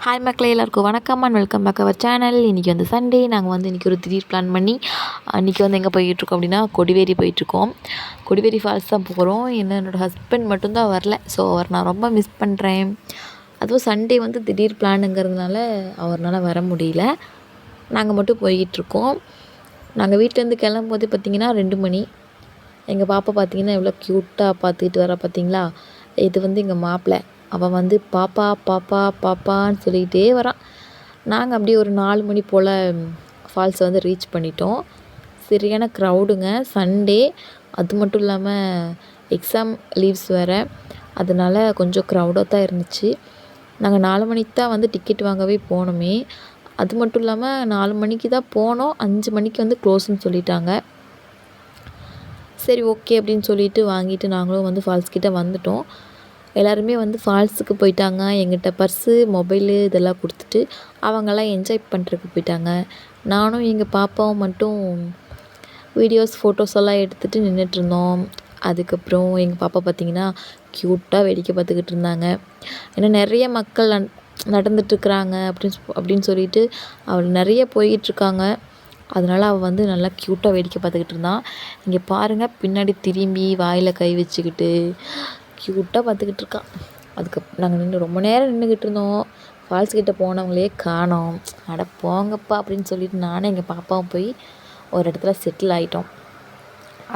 Hi மக்களே, எல்லாருக்கும் வணக்கம் and welcome back our channel. இன்றைக்கி வந்து சண்டே. நாங்கள் வந்து இன்றைக்கி ஒரு திடீர் பிளான் பண்ணி இன்றைக்கி வந்து எங்கே போயிட்டுருக்கோம் அப்படின்னா கொடிவேரி போயிட்டுருக்கோம். கொடிவேரி ஃபால்ஸ் தான் போகிறோம். என்னோடய ஹஸ்பண்ட் மட்டும்தான் வரல. ஸோ அவர் நான் ரொம்ப மிஸ் பண்ணுறேன். அதுவும் சண்டே வந்து திடீர் பிளானுங்கிறதுனால அவர்னால் வர முடியல. நாங்கள் மட்டும் போய்கிட்டுருக்கோம். நாங்கள் வீட்டிலேருந்து கிளம்பும்போது பார்த்திங்கன்னா 2 மணி. எங்கள் பாப்பா பார்த்திங்கன்னா எவ்வளோ க்யூட்டாக பார்த்துக்கிட்டு வரா பார்த்திங்களா. இது வந்து எங்கள் மாப்பிள்ளை. அவன் வந்து பாப்பா பாப்பா பாப்பான்னு சொல்லிகிட்டே வரான். நாங்கள் அப்படியே ஒரு 4 மணி போல் ஃபால்ஸை வந்து ரீச் பண்ணிட்டோம். சரியான க்ரௌடுங்க, சண்டே. அது மட்டும் இல்லாமல் எக்ஸாம் லீவ்ஸ் வேறு, அதனால் கொஞ்சம் க்ரௌடாக தான் இருந்துச்சு. நாங்கள் 4 மணிக்கு தான் வந்து டிக்கெட் வாங்கவே போனோமே. அது மட்டும் இல்லாமல் 4 மணிக்கு தான் போனோம், 5 மணிக்கு வந்து க்ளோஸ்ன்னு சொல்லிட்டாங்க. சரி ஓகே அப்படின்னு சொல்லிட்டு வாங்கிட்டு நாங்களும் வந்து ஃபால்ஸ் கிட்டே வந்துட்டோம். எல்லாருமே வந்து ஃபால்ஸுக்கு போயிட்டாங்க. எங்கிட்ட பர்ஸு, மொபைலு இதெல்லாம் கொடுத்துட்டு அவங்கெல்லாம் என்ஜாய் பண்ணுறதுக்கு போயிட்டாங்க. நானும் எங்கள் பாப்பாவும் மட்டும் வீடியோஸ், ஃபோட்டோஸ் எல்லாம் எடுத்துகிட்டு நின்றுட்டுருந்தோம். அதுக்கப்புறம் எங்கள் பாப்பா பார்த்திங்கன்னா க்யூட்டாக வேடிக்கை பார்த்துக்கிட்டு இருந்தாங்க. ஏன்னா நிறைய மக்கள் நடந்துட்டுருக்குறாங்க அப்படின்னு சொல்லிட்டு அவள் நிறைய போயிட்டுருக்காங்க. அதனால் அவள் வந்து நல்லா க்யூட்டாக வேடிக்கை பார்த்துக்கிட்டு இருந்தான். இங்கே பாருங்கள், பின்னாடி திரும்பி வாயில் கை வச்சுக்கிட்டு க்யூட்டாக பார்த்துக்கிட்டு இருக்கான். நாங்கள் ரொம்ப நேரம் நின்றுக்கிட்டு இருந்தோம். ஃபால்ஸ் கிட்டே போனவங்களே காணோம். அட போங்கப்பா அப்படின்னு சொல்லிட்டு நானும் எங்கள் பாப்பாவும் போய் ஒரு இடத்துல செட்டில் ஆகிட்டோம்.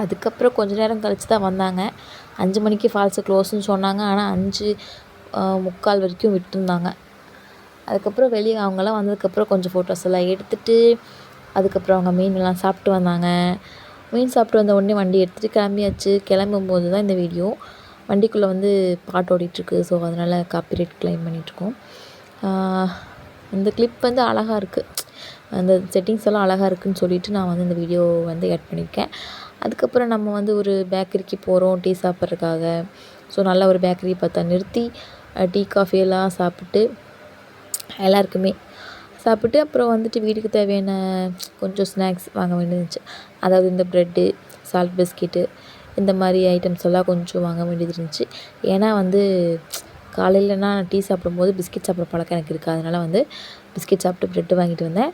அதுக்கப்புறம் கொஞ்சம் நேரம் கழித்து தான் வந்தாங்க. 5 மணிக்கு ஃபால்ஸு க்ளோஸ்ன்னு சொன்னாங்க. ஆனால் 5:45 வரைக்கும் விட்டுருந்தாங்க. அதுக்கப்புறம் வெளியே அவங்கெல்லாம் வந்ததுக்கப்புறம் கொஞ்சம் ஃபோட்டோஸ் எல்லாம் எடுத்துகிட்டு அதுக்கப்புறம் அவங்க மீனெல்லாம் சாப்பிட்டு வந்தாங்க. மீன் சாப்பிட்டு வந்த உடனே வண்டி எடுத்துகிட்டு கிளம்பியாச்சு. கிளம்பும்போது தான் இந்த வீடியோ. வண்டிக்குள்ளே வந்து பாட்டு ஓடிட்டுருக்கு. ஸோ அதனால் காப்பிரைட் க்ளைம் பண்ணிகிட்ருக்கோம். இந்த கிளிப் வந்து அழகாக இருக்குது. அந்த செட்டிங்ஸ் எல்லாம் அழகாக இருக்குதுன்னு சொல்லிவிட்டு நான் வந்து இந்த வீடியோ வந்து ஆட் பண்ணியிருக்கேன். அதுக்கப்புறம் நம்ம வந்து ஒரு பேக்கரிக்கு போகிறோம் டீ சாப்பிட்றதுக்காக. ஸோ நல்ல ஒரு பேக்கரி பார்த்தா நிறுத்தி டீ, காஃபியெல்லாம் சாப்பிட்டு எல்லாருக்குமே சாப்பிட்டு அப்புறம் வந்துட்டு வீட்டுக்கு தேவையான கொஞ்சம் ஸ்நாக்ஸ் வாங்க வேண்டியிருந்துச்சு. அதாவது இந்த ப்ரெட்டு, சால்ட் பிஸ்கெட்டு இந்த மாதிரி ஐட்டம்ஸ் எல்லாம் கொஞ்சம் வாங்க வேண்டியது இருந்துச்சு. ஏன்னா வந்து காலையிலனா டீ சாப்பிடும்போது பிஸ்கெட் சாப்பிட்ற பழக்கம் எனக்கு இருக்குது. அதனால் வந்து பிஸ்கெட் சாப்பிட்டு ப்ரெட்டு வாங்கிட்டு வந்தேன்.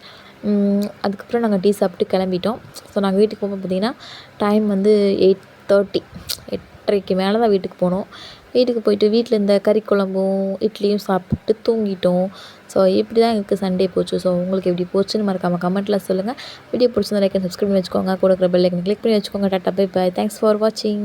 அதுக்கப்புறம் நாங்கள் டீ சாப்பிட்டு கிளம்பிட்டோம். ஸோ நாங்கள் வீட்டுக்கு போகும்போது பார்த்திங்கன்னா டைம் வந்து 8:30, 8:30க்கு மேலே தான் வீட்டுக்கு போனோம். வீட்டுக்கு போயிட்டு வீட்டில் இந்த கறி குழம்பும் இட்லியும் சாப்பிட்டு தூங்கிட்டோம். ஸோ இப்படி தான் எங்களுக்கு சண்டே போச்சு. ஸோ உங்களுக்கு எப்படி போச்சுன்னு மறக்காமல் கமெண்ட்டில் சொல்லுங்கள். வீடியோ பிடிச்சிருந்தா லைக் அண்ட் சப்ஸ்கிரைப் பண்ணி வச்சுக்கோங்க. கூட இருக்கிற பெல் ஐக்கனை கிளிக் பண்ணி வச்சுக்கோங்க. Tata, bye bye. Thanks for வாட்சிங்.